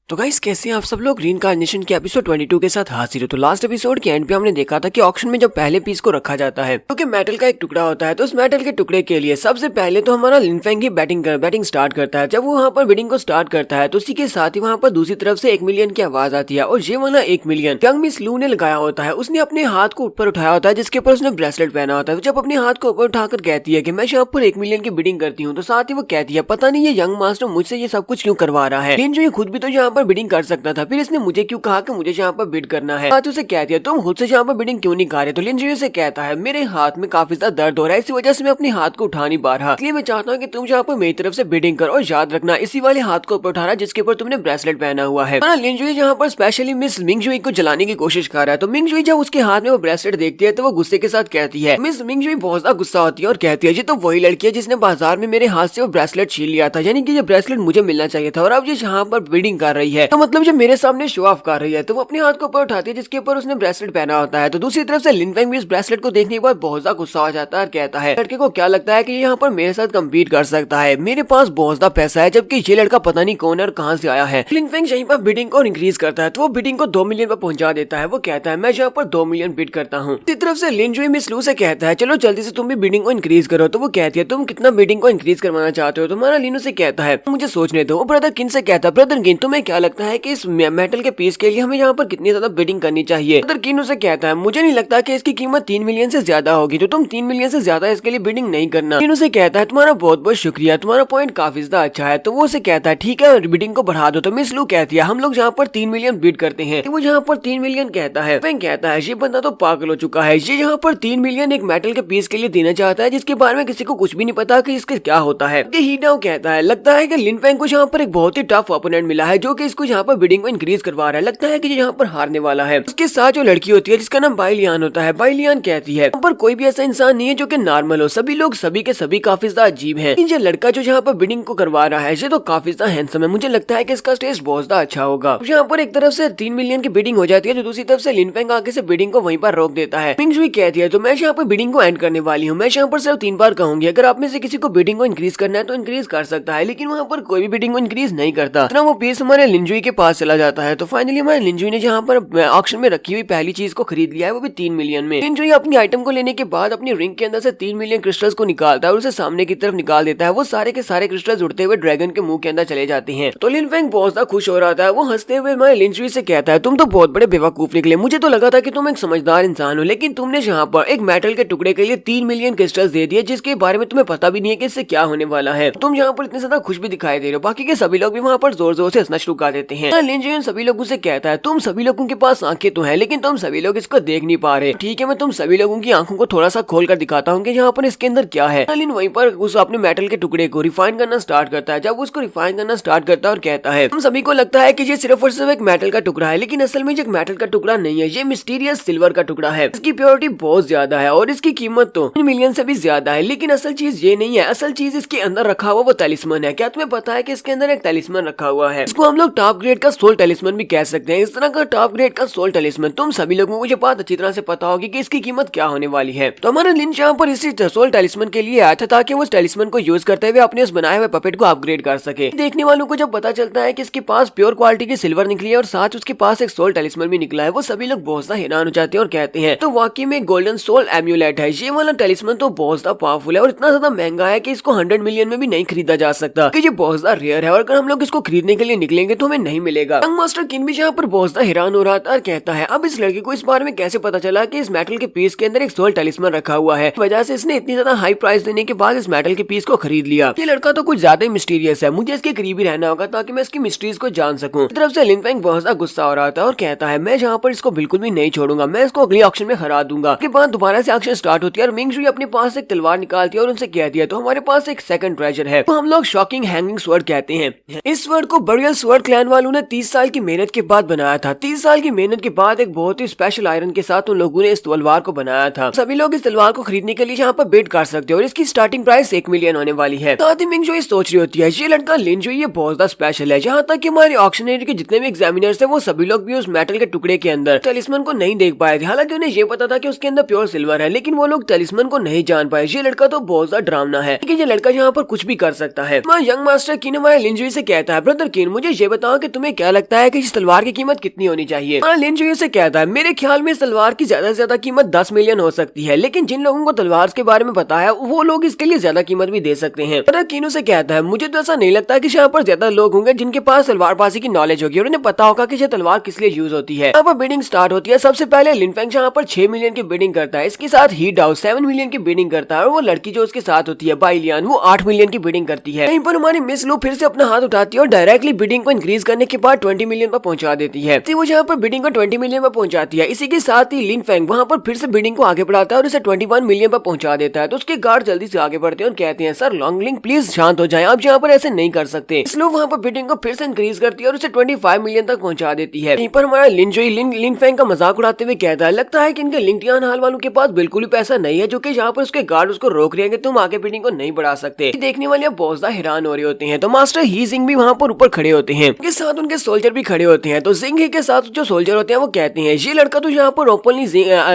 तो गाइस कैसे हैं आप सब लोग। रीइंकार्नेशन के एपिसोड 22 के साथ हाजिर हो। तो लास्ट एपिसोड के एंड पे हमने देखा था कि ऑक्शन में जब पहले पीस को रखा जाता है क्योंकि मेटल का एक टुकड़ा होता है, तो उस मेटल के टुकड़े के लिए सबसे पहले तो हमारा लिनफेंग ही बैटिंग स्टार्ट करता है। जब वो वहाँ पर बिडिंग को स्टार्ट करता है तो उसी के साथ ही वहाँ पर दूसरी तरफ से 1 मिलियन की आवाज आती है और ये वाला 1 मिलियन यंग मिस लू ने लगाया होता है। उसने अपने हाथ को ऊपर उठाया होता है जिसके ऊपर उसने ब्रेसलेट पहना होता है। जब अपने हाथ को ऊपर उठाकर कहती है कि मैं यहाँ पर 1 मिलियन की बिडिंग करती हूँ, तो साथ ही वो कहती है पता नहीं ये यंग मास्टर मुझसे ये सब कुछ क्यों करवा रहा है। लिन जो ये खुद भी तो यहाँ पर बिडिंग कर सकता था, फिर इसने मुझे क्यों कहा कि मुझे यहाँ पर बिड करना है। बात उसे कहती है तुम खुद से यहाँ पर बिडिंग क्यों नहीं कर रहे। तो लिन से कहता है मेरे हाथ में काफी ज्यादा दर्द हो रहा है, इसी वजह से मैं अपने हाथ को उठा नहीं पा रहा, इसलिए मैं चाहता हूँ कि तुम यहाँ पर मेरी तरफ से बिडिंग करो और याद रखना इसी वाले हाथ को ऊपर उठाना जिसके ऊपर तुमने ब्रेसलेट पहना हुआ है। लिन यहाँ पर स्पेशली मिस मिंगजुई को जलाने की कोशिश कर रहा है। तो मिंगजुई जब उसके हाथ में वो ब्रेसलेट देखती है तो वो गुस्से के साथ कहती है, मिस मिंगजुई बहुत ज्यादा गुस्सा होती है और कहती है ये तो वही लड़की है जिसने बाजार में मेरे हाथ से वो ब्रेसलेट छीन लिया था, यानी कि ये ब्रेसलेट मुझे मिलना चाहिए था और अब ये यहाँ पर बिडिंग कर रही है, तो मतलब ये मेरे सामने शो ऑफ कर रही है। तो वो अपने हाथ को ऊपर उठाती है जिसके ऊपर उसने ब्रेसलेट पहना होता है। तो दूसरी तरफ से लिनफेंग भी इस ब्रेसलेट को देखने के बाद बहुत ज्यादा गुस्सा हो जाता है और कहता है लड़के को क्या लगता है कि ये यहाँ पर मेरे साथ कम्पीट कर सकता है, मेरे पास बहुत ज्यादा पैसा है, जबकि ये लड़का पता नहीं कौन है और कहाँ से आया है। लिनफेंग यहीं पर बिडिंग को इंक्रीज करता है तो वो बिडिंग को 2 मिलियन पर पहुंचा देता है। वो कहता है मैं यहाँ पर 2 मिलियन बिड करता हूँ। इसी तरफ से लिन जुई मिस लू से कहता है चलो जल्दी से तुम भी बिडिंग को इंक्रीज करो। तो वो कहती है तुम कितना बिडिंग को इंक्रीज करवाना चाहते हो। तुम्हारा लिनो से कहता है मुझे सोचने दो। ब्रदर किन से कहता है ब्रदर किन तुम्हें क्या लगता है कि इस मेटल के पीस के लिए हमें यहाँ पर कितनी ज्यादा बिडिंग करनी चाहिए। ब्रदर किन उसे कहता है मुझे नहीं लगता कि इसकी कीमत 3 मिलियन से ज्यादा होगी, तो तुम 3 मिलियन से ज्यादा इसके लिए बिडिंग नहीं करना। किन उसे कहता है तुम्हारा बहुत बहुत शुक्रिया, तुम्हारा पॉइंट काफी ज्यादा अच्छा है। तो वो उसे कहता है ठीक है बिडिंग को बढ़ा दो। तो मिस लू कहती है हम लोग यहाँ पर 3 मिलियन बिड करते हैं। वो यहाँ पर 3 मिलियन कहता है। कहता है ये बंदा तो पागल हो चुका है, ये यहाँ पर 3 मिलियन एक मेटल के पीस के लिए देना चाहता है जिसके बारे में किसी को कुछ भी नहीं पता कि इसके क्या होता है। हीडाओ कहता है लगता है कि लिनफेंग को यहाँ पर एक बहुत ही टफ ओपोनेंट मिला है जो कि इसको यहाँ पर बिडिंग को इंक्रीज करवा रहा है, लगता है कि ये यहाँ पर हारने वाला है। उसके साथ जो लड़की होती है जिसका नाम बाइलियान होता है, बाइलियान कहती है यहाँ पर कोई भी ऐसा इंसान नहीं है जो कि नॉर्मल हो, सभी लोग सभी के सभी काफी ज्यादा अजीब है। ये लड़का जो यहाँ पर बिडिंग को करवा रहा है ये तो काफी ज्यादा हैंडसम है, मुझे लगता है कि इसका टेस्ट बहुत ज्यादा अच्छा होगा। यहाँ पर एक तरफ से 3 मिलियन की बिडिंग हो जाती है तो दूसरी तरफ से लिनफेंग आगे से बिडिंग को वहीं पर रोक देता है। मिंगजुई कहती है तो मैं यहाँ पर बिडिंग को एंड करने वाली हूँ, मैं यहाँ पर सिर्फ 3 बार कहूंगी, अगर आप में से किसी को बिडिंग को इंक्रीज करना है तो इंक्रीज कर सकता है, लेकिन वहाँ पर कोई भी बिडिंग को इंक्रीज नहीं करता। तो वो पीस हमारे लिनजुई के पास चला जाता है। तो फाइनली हमारे लिनजुई ने जहाँ पर ऑक्शन में रखी हुई पहली चीज को खरीद लिया है, वो भी 3 मिलियन में। लिनजुई अपनी आइटम को लेने के बाद अपनी रिंग के अंदर से 3 मिलियन क्रिस्टल्स को निकालता है और उसे सामने की तरफ निकाल देता है। वो सारे के सारे क्रिस्टल्स उड़ते हुए ड्रैगन के मुंह के अंदर चले जाते हैं। तो लिनफेंग बहुत ज्यादा खुश हो रहा था, वो हंसते हुए हमारे लिनजुई से कहता है तुम तो बहुत बड़े बेवकूफ निकले, मुझे तो लगा था कि तुम एक समझदार इंसान हो, लेकिन तुमने यहाँ पर एक मेटल के टुकड़े के लिए 3 मिलियन क्रिस्टल्स दे दिए जिसके बारे में तुम्हें पता भी नहीं है कि इससे क्या होने वाला है। तुम यहाँ पर इतने ज्यादा खुश भी दिखाई दे रहे हो, बाकी के सभी लोग भी वहाँ पर जोर जोर से हंसना शुरू कर देते हैं। लिनजुई सभी लोगों से कहता है तुम सभी लोगों के पास आंखें तो है लेकिन तुम सभी लोग इसको देख नहीं पा रहे, ठीक है मैं तुम सभी लोगों की आंखों को थोड़ा सा खोल कर दिखाता हूँ कि यहाँ पर इसके अंदर क्या है। लिन वहीं पर उस अपने मेटल के टुकड़े को रिफाइन करना स्टार्ट करता है। जब उसको रिफाइन करना स्टार्ट करता है और कहता है हम सभी को लगता है कि ये सिर्फ और सिर्फ एक मेटल का टुकड़ा है, लेकिन असल में ये एक मेटल का टुकड़ा नहीं है, ये मिस्टीरियस सिल्वर का टुकड़ा है। इसकी प्योरिटी बहुत ज्यादा है और इसकी कीमत तो 3 मिलियन से भी ज्यादा है, लेकिन असल चीज ये नहीं है, असल चीज इसके अंदर रखा हुआ वो तलिस्मन है। क्या तुम्हें पता है कि इसके अंदर एक तलिस्मन रखा हुआ है, इसको हम लोग टॉप ग्रेड का सोल तलिस्मन भी कह सकते हैं। इस तरह का टॉप ग्रेड का सोल तलिस्मन तुम सभी लोगों को ये बात अच्छी तरह से पता होगी कि इसकी कीमत क्या होने वाली है। तो हमारा लिन यहाँ पर इसी सोल तलिस्मन के लिए आया था ताकि वो तलिस्मन को यूज करते हुए अपने उस बनाए हुए पपेट को अपग्रेड कर सके। देखने वालों को जब पता चलता है कि इसके पास प्योर क्वालिटी की सिल्वर निकली है और साथ उसके पास एक सोल तलिस्मन भी निकला है, वो सभी लोग बहुत ज्यादा हैरान हो जाते हैं और कहते हैं तो वाकई में गोल्डन सोल एम्यूलेट है। ये वाला तलिस्मन तो बहुत ज्यादा पावरफुल है और इतना ज्यादा महंगा है कि इसको 100 मिलियन में भी नहीं खरीदा जा सकता, कि ये बहुत ज्यादा रेयर है और अगर हम लोग इसको खरीदने के लिए निकलेंगे तो हमें नहीं मिलेगा। यंग मास्टर किन भी यहाँ पर बहुत ज्यादा हैरान हो रहा था और कहता है अब इस लड़की को इस बारे में कैसे पता चला कि इस मेटल के पीस के अंदर एक सोल तलिस्मन रखा हुआ है, वजह से इसने इतनी ज्यादा हाई प्राइस देने के बाद इस मेटल के पीस को खरीद लिया। ये लड़का तो कुछ ज्यादा ही मिस्टीरियस है, मुझे इसके करीब ही रहना होगा ताकि मैं इसकी मिस्ट्रीज को जान सकूं। तरफ से लिनफेंग बहुत ज्यादा गुस्सा हो रहा था और कहता है मैं यहाँ पर इसको बिल्कुल भी नहीं छोड़ूंगा, मैं इसको अगले ऑक्शन में हरा दूंगा। के बाद दोबारा से ऑक्शन स्टार्ट होती है और मिंगजुई अपने पास एक तलवार निकालती है और उनसे कहती है तो हमारे पास एक सेकंड ट्रेजर है, तो हम लोग शॉकिंग हैंगिंग स्वर्ड कहते हैं। इस स्वर्ड को बरियल स्वर्ड क्लैन वालों ने 30 साल की मेहनत के बाद बनाया था। 30 साल की मेहनत के बाद एक बहुत ही स्पेशल आयरन के साथ उन लोगों ने इस तलवार को बनाया था। सभी लोग इस तलवार को खरीदने के लिए यहाँ पर बिड कर सकते हो और इसकी स्टार्टिंग प्राइस 1 मिलियन होने वाली है। साथ ही मिंगजुई सोच रही होती है ये लड़का लिनजुई ये बहुत ज्यादा स्पेशल है, यहाँ तक कि हमारे ऑक्शनरी के जितने भी एग्जामिनर्स है वो सभी लोग भी उस मेटल के टुकड़े के अंदर तलिस्मन को नहीं देख पाए थे। हालांकि उन्हें ये पता था कि उसके अंदर प्योर सिल्वर है, लेकिन वो लोग तलिस्मन को नहीं जान पाए। ये लड़का तो बहुत ज्यादा डरावना है कि ये लड़का यहाँ पर कुछ भी कर सकता है। यंग मास्टर किन हमारे लिनजुई से कहता है ब्रदर किन मुझे ये बताओ कि तुम्हें क्या लगता है कि इस तलवार की कीमत कितनी होनी चाहिए। लिन जुई से कहता है मेरे ख्याल में इस तलवार की ज्यादा से ज्यादा कीमत 10 मिलियन हो सकती है, लेकिन जिन लोगों को तलवार के बारे में पता है वो लोग इसके लिए ज्यादा कीमत भी दे सकते हैं। कीनू से कहता है मुझे तो ऐसा नहीं लगता कि यहाँ पर ज्यादा लोग होंगे जिनके पास तलवारबाजी की नॉलेज होगी और उन्हें पता होगा कि ये तलवार किस लिए यूज होती है। यहाँ पर बिडिंग स्टार्ट होती है। सबसे पहले लिन फेंग यहाँ पर 6 मिलियन की बिडिंग करता है, इसके साथ ही डाउ 7 मिलियन की बिडिंग करता है और वो लड़की जो उसके साथ होती है बाइलियान वो 8 मिलियन की बिडिंग करती है। यहीं पर हमारी मिस लू फिर से अपना हाथ उठाती है और डायरेक्टली बिडिंग को इंक्रीज करने के बाद 20 मिलियन पर पहुंचा देती है। वो यहाँ पर बिडिंग को 20 मिलियन पर पहुंचाती है। इसी के साथ ही लिन फेंग वहाँ पर फिर से बिडिंग को आगे बढ़ाता है और इसे 21 मिलियन पर पहुंचा देता है। तो उसके गार्ड जल्दी से आगे बढ़ते हैं और कहते हैं सर लॉन्गलिंग प्लीज शांत हो जाए, आप यहाँ पर ऐसे नहीं कर सकते। स्लो वहाँ पर बिडिंग को फिर से इंक्रीज करती है और उसे 25 मिलियन तक पहुंचा देती है। यहीं पर हमारा लिन जुई लिन फेंग का मजाक उड़ाते हुए कहता है लगता है कि इनके लिंगटियान हाल वालों के पास बिल्कुल भी पैसा नहीं है, जो कि यहाँ पर उसके गार्ड उसको रोक रहे हैं कि तुम आगे बिडिंग को नहीं बढ़ा सकते। देखने वाले बहुत ज्यादा हैरान हो रहे होते हैं। तो मास्टर ही जिंग भी वहाँ पर ऊपर खड़े होते हैं, उनके साथ उनके सोल्जर भी खड़े होते हैं। तो जिंग ही के साथ जो सोल्जर होते हैं वो कहते हैं ये लड़का तो यहाँ पर ओपनली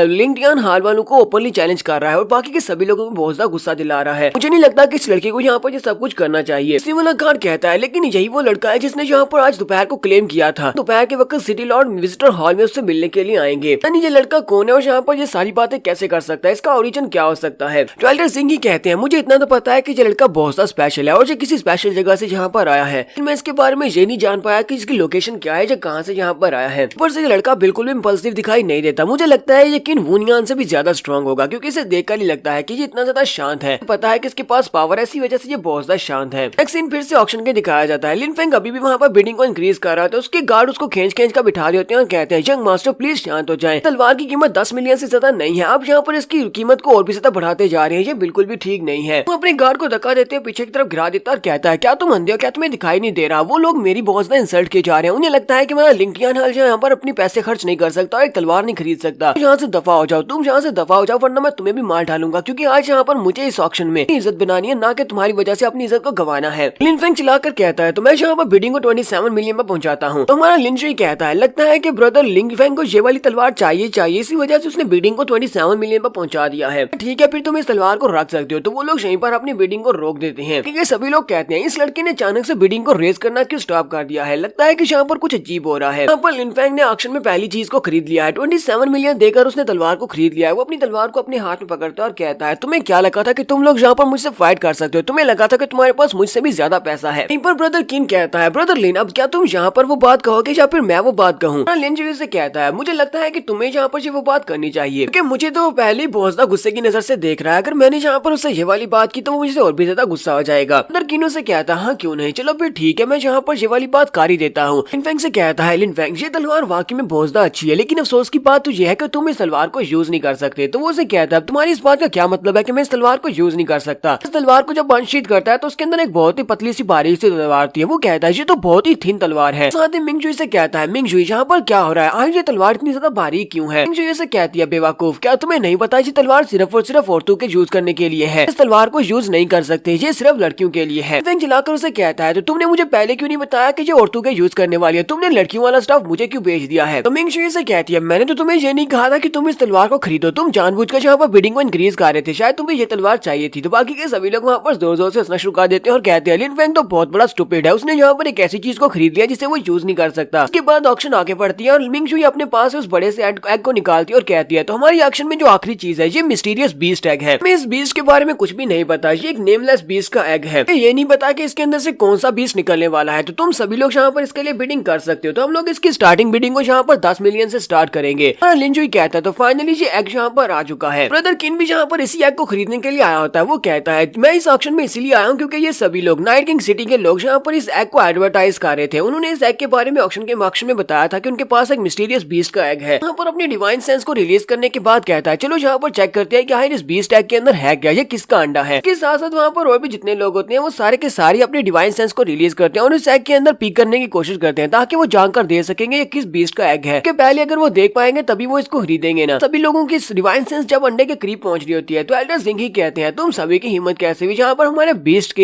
लिंगटियान हाल वालों को ओपनली चैलेंज कर रहा है और बाकी के सभी लोगों को बहुत ज्यादा गुस्सा दिला रहा है। मुझे नहीं लगता कि इस लड़के को यहाँ पर ये सब कुछ करना चाहिए। गार्ड कहता है लेकिन यही वो लड़का है जिसने यहाँ पर आज दोपहर को क्लेम किया था दोपहर के वक्त सिटी लॉर्ड विजिटर हॉल में उससे मिलने के लिए आएंगे। यानी ये लड़का कौन है और यहाँ पर ये सारी बातें कैसे कर सकता है, इसका ओरिजिन क्या हो सकता है। ट्वेल्डर सिंह ही कहते हैं मुझे इतना तो पता है कि ये लड़का बहुत सा स्पेशल है और ये किसी स्पेशल जगह से यहाँ पर आया है। मैं इसके बारे में ये नहीं जान पाया कि इसकी लोकेशन क्या है, कहाँ से यहाँ पर आया है। ऊपर से ये लड़का बिल्कुल भी इंपल्सिव दिखाई नहीं देता। मुझे लगता है ये किन वुनियान से भी ज्यादा स्ट्रॉन्ग होगा क्योंकि इसे देखकर ही लगता है कि ये इतना ज्यादा शांत है। पता है कि इसके पास पावर है, इसी वजह से ये बहुत ज्यादा शांत है। नेक्स्ट सीन फिर से ऑक्शन के दिखाया जाता है। लिन फेंग अभी भी वहाँ पर बिडिंग को इंक्रीज कर रहा था। उसके गार्ड उसको खींच कर बिठा देते हैं और कहते हैं यंग मास्टर प्लीज शांत हो जाएं। तलवार की कीमत 10 मिलियन से ज्यादा नहीं है, आप यहाँ पर इसकी कीमत को और भी ज्यादा बढ़ाते जा रहे हैं, ये बिल्कुल भी ठीक नहीं है। वो अपने गार्ड को धक्का देते हैं, पीछे की तरफ गिरा देता है और कहता है क्या तुम अंधे हो, क्या तुम्हें दिखाई नहीं दे रहा। वो लोग मेरी बहुत ज्यादा इंसल्ट किए जा रहे हैं। उन्हें लगता है कि मेरा लिंगटियान हाल यहाँ पर अपनी पैसे खर्च नहीं कर सकता और एक तलवार नहीं खरीद सकता। यहाँ से दफा हो जाओ, तुम यहाँ से दफा हो जाओ वरना मैं तुम्हें भी मार डालूंगा, क्योंकि आज यहाँ पर मुझे इस ऑक्शन में इज्जत बनानी है, ना कि तुम्हारी वजह से अपनी इज्जत को गंवाना है। लिन फेंग चिल्लाकर कहता है तो मैं यहाँ पर बिडिंग को 27 मिलियन में पहुंचाता हूँ। तो हमारा लिन जुई कहता है लगता है कि ब्रदर लिन फेंग को ये वाली तलवार चाहिए इसी वजह से उसने बिडिंग को 27 मिलियन पर पहुंचा दिया है। ठीक है फिर तुम इस तलवार को रख सकते हो। तो वो लोग यहीं पर अपनी बिडिंग को रोक देते हैं क्योंकि सभी लोग कहते हैं इस लड़के ने अचानक से बिडिंग को रेज करना क्यों स्टॉप कर दिया है, लगता है कि यहाँ पर कुछ अजीब हो रहा है। यहाँ पर लिन फेंग ने ऑक्शन में पहली चीज को खरीद लिया है। 27 मिलियन देकर उसने तलवार को खरीद लिया है। वो अपनी तलवार को अपने हाथ में पकड़ता है और कहता है तुम्हें क्या लगा था कि तुम लोग यहाँ पर मुझसे फाइट कर सकते हो, तुम्हें लगा था कि तुम्हारे पास मुझसे भी ज्यादा पैसा है। यहीं पर ब्रदर किन कहता है ब्रदर लिन अब क्या तुम यहाँ पर वो बात कहोगे या फिर मैं वो बात कहूँ। लिन जुई से कहता है मुझे लगता है कि तुम्हें यहाँ पर वो बात करनी चाहिए क्योंकि मुझे तो पहले ही बहुत ज्यादा गुस्से की नजर से देख रहा है। अगर मैंने यहाँ पर उससे ये वाली बात की तो मुझे और भी ज्यादा गुस्सा हो जाएगा। ब्रदर किनो से कहता है हाँ क्यों नहीं, चलो फिर ठीक है मैं यहाँ पर ये वाली बात कर ही देता हूँ। लिन फेंग से कहता है लिन फेंग ये तलवार वाकई में बहुत ज्यादा अच्छी है, लेकिन अफसोस की बात तो यह है कि तुम इस तलवार को यूज नहीं कर सकते। तो वो उसे कहता है तुम्हारी इस बात का क्या मतलब है कि मैं इस तलवार को यूज नहीं कर सकता। इस तलवार को जब अनशीथ करता है तो उसके अंदर एक बहुत ही पतली सी बारीक सी तलवार थी। वो कहता है ये तो बहुत ही थिन तलवार है। साथ ही मिंग जुई से कहता है मिंग जुई यहाँ पर क्या हो रहा है, आज ये तलवार इतनी ज्यादा बारीक क्यों है। मिंग जुई से कहती है बेवकूफ क्या तुम्हें नहीं पता ये तलवार सिर्फ और सिर्फ औरतों के यूज करने के लिए है, इस तलवार को यूज नहीं कर सकते, ये सिर्फ लड़कियों के लिए है। फेंग चिल्लाकर उसे कहता है तो तुमने मुझे पहले क्यों नहीं बताया कि ये औरतों के यूज करने वाली है, तुमने लड़कियों वाला स्टफ मुझे क्यों बेच दिया है। तो मिंग जुई से कहती है मैंने तो तुम्हें ये नहीं कहा था कि तुम इस तलवार को खरीदो, तुम जानबूझकर यहाँ पर बिडिंग को इंक्रीज कर रहे थे, शायद तुम्हें ये तलवार चाहिए थी। तो बाकी के सभी लोग वहाँ पर जोर जोर से हंसना शुरू कर देते हैं और कहते हैं लिन फेंग तो बहुत बड़ा स्टूपिड है, उसने यहाँ पर एक ऐसी चीज को खरीद लिया जिसे वो यूज नहीं कर सकता। उसके बाद ऑक्शन आगे बढ़ती है और मिंग जुई अपने पास उस बड़े से एग को निकालती है और कहती है तो हमारी ऑक्शन में जो आखिरी चीज है ये मिस्टीरियस बीस्ट एग है। हमें इस बीस्ट के बारे में कुछ भी नहीं पता, ये एक नेमलेस बीस्ट का एग है, ये नहीं पता कि इसके अंदर से कौन सा बीस्ट निकलने वाला है। तो तुम सभी लोग यहाँ पर इसके लिए बिडिंग कर सकते हो। तो हम लोग इसकी स्टार्टिंग बिडिंग को यहाँ पर 10 मिलियन से स्टार्ट करेंगे। लिन जुई कहता है तो फाइनली ये एग यहाँ पर आ चुका है। ब्रदर किन भी यहाँ पर इसी एग को खरीदने के लिए आया होता है। वो कहता है मैं इस ऑक्शन में इसीलिए आया हूँ क्योंकि ये सभी लोग नाइट किंग सिटी के लोग यहाँ पर इस एग को एडवर्टाइज कर रहे थे। उन्होंने इस एग के बारे में ऑक्शन में बताया था कि उनके पास एक मिस्टीरियस बीस्ट का एग है। यहाँ पर अपनी डिवाइन सेंस को रिलीज करने के बाद कहता है चलो यहाँ पर चेक करते हैं कि आखिर इस बीस्ट एग के अंदर है क्या, ये किसका अंडा है। इसके साथ साथ वहाँ पर और भी जितने लोग होते हैं वो सारे के सारे अपनी डिवाइन सेंस को रिलीज करते हैं और इस एग के अंदर पीक करने की कोशिश करते हैं ताकि वो जानकर दे सकेंगे ये किस बीस्ट का एग है। कि पहले अगर वो देख पाएंगे तभी वो इसको खरीदेंगे ना। सभी लोगों की डिवाइन सेंस जब अंडे के करीब पहुंच रही होती है तो एल्डर सिंह ही कहते हैं तुम सभी की हिम्मत कैसे हुई यहाँ पर हमारे बीस्ट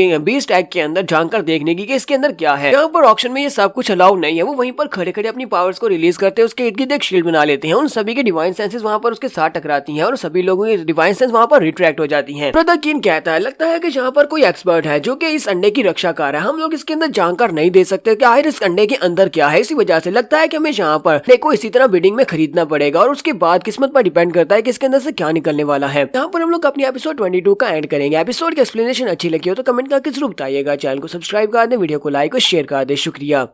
एग के अंदर जानकर देखने की कि इसके अंदर क्या है। यहाँ पर ऑक्शन में ये सब कुछ अलाउ नहीं है। वो वहीं पर खड़े खड़े अपनी पावर्स को रिलीज करते हैं, उसके इर्द गिर्द एक शील्ड बना लेते हैं। उन सभी की डिवाइन सेंसेस वहाँ पर उसके साथ टकराती हैं और सभी लोगों की डिवाइन सेंस वहाँ पर रिट्रैक्ट हो जाती हैं। ब्रदर किन कहता है लगता है कि यहाँ पर कोई एक्सपर्ट है जो कि इस अंडे की रक्षा कर रहा है, हम लोग इसके अंदर जानकर नहीं दे सकते सकते कि आयरिस अंडे के अंदर क्या है। इसी वजह से लगता है कि हमें यहाँ पर देखो इसी तरह बिडिंग में खरीदना पड़ेगा और उसके बाद किस्मत पर डिपेंड करता है कि इसके अंदर से क्या निकलने वाला है। यहाँ पर हम लोग अपनी एपिसोड 22 का एंड करेंगे। एपिसोड की एक्सप्लेनेशन अच्छी लगी हो तो कमेंट करके जरूर बताइएगा। चैनल को सब्सक्राइब कर दें, वीडियो को लाइक और शेयर कर दें। शुक्रिया।